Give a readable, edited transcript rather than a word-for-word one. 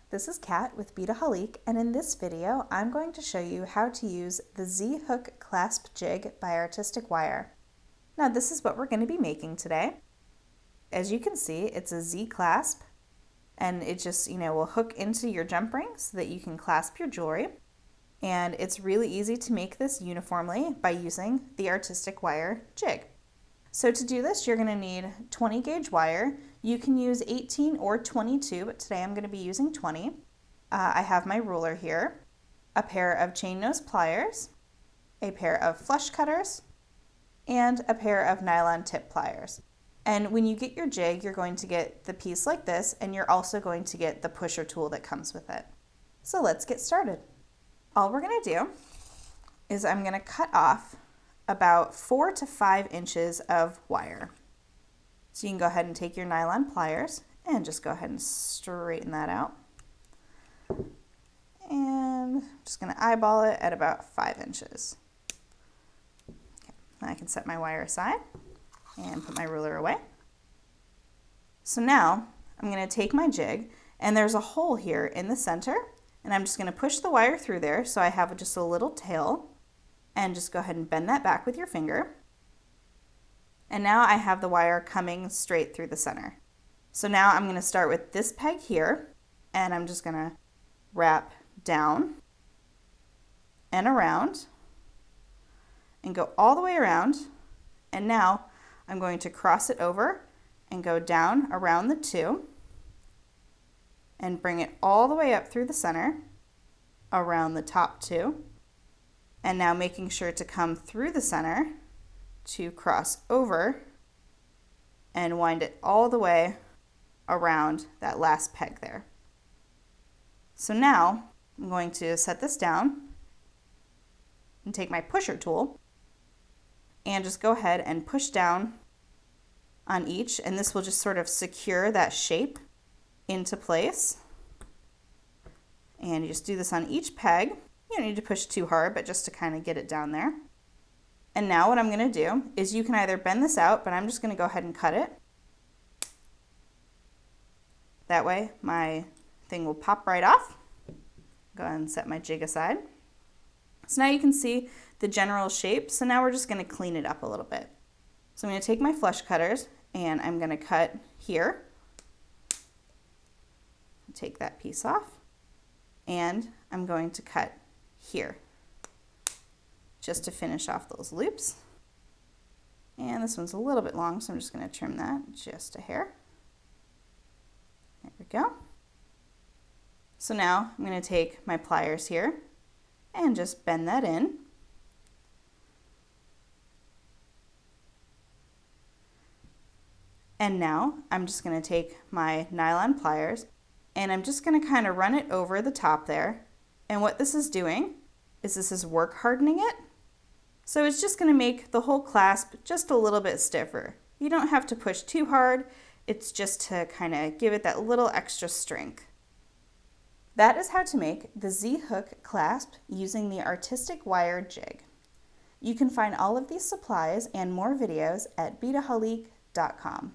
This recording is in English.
This is Kat with Beadaholique, and in this video I'm going to show you how to use the Z-Hook Clasp Jig by Artistic Wire. Now this is what we're going to be making today. As you can see, it's a Z-clasp, and it just, will hook into your jump ring so that you can clasp your jewelry. And it's really easy to make this uniformly by using the Artistic Wire jig. So to do this, you're going to need 20 gauge wire. You can use 18 or 22, but today I'm going to be using 20. I have my ruler here, a pair of chain nose pliers, a pair of flush cutters, and a pair of nylon tip pliers. And when you get your jig, you're going to get the piece like this, and you're also going to get the pusher tool that comes with it. So let's get started. All we're going to do is I'm going to cut off about 4 to 5 inches of wire. So you can go ahead and take your nylon pliers and just go ahead and straighten that out. And I'm just going to eyeball it at about 5 inches. Okay. I can set my wire aside and put my ruler away. So now I'm going to take my jig, and there's a hole here in the center, and I'm just going to push the wire through there so I have just a little tail. And just go ahead and bend that back with your finger. And now I have the wire coming straight through the center. So now I'm going to start with this peg here, and I'm just going to wrap down and around and go all the way around. And now I'm going to cross it over and go down around the 2 and bring it all the way up through the center around the top 2. And now making sure to come through the center to cross over and wind it all the way around that last peg there. So now I'm going to set this down and take my pusher tool and just go ahead and push down on each, and this will just sort of secure that shape into place. And you just do this on each peg. You don't need to push too hard, but just to kind of get it down there. And now what I'm going to do is you can either bend this out, but I'm just going to go ahead and cut it. That way my thing will pop right off. Go ahead and set my jig aside. So now you can see the general shape. So now we're just going to clean it up a little bit. So I'm going to take my flush cutters and I'm going to cut here. Take that piece off. And I'm going to cut here just to finish off those loops. And this one's a little bit long, so I'm just going to trim that just a hair. There we go. So now I'm going to take my pliers here and just bend that in. And now I'm just going to take my nylon pliers and I'm just going to kind of run it over the top there. And what this is doing is this is work hardening it. So it's just going to make the whole clasp just a little bit stiffer. You don't have to push too hard. It's just to kind of give it that little extra strength. That is how to make the Z-Hook clasp using the Artistic Wire jig. You can find all of these supplies and more videos at beadaholique.com.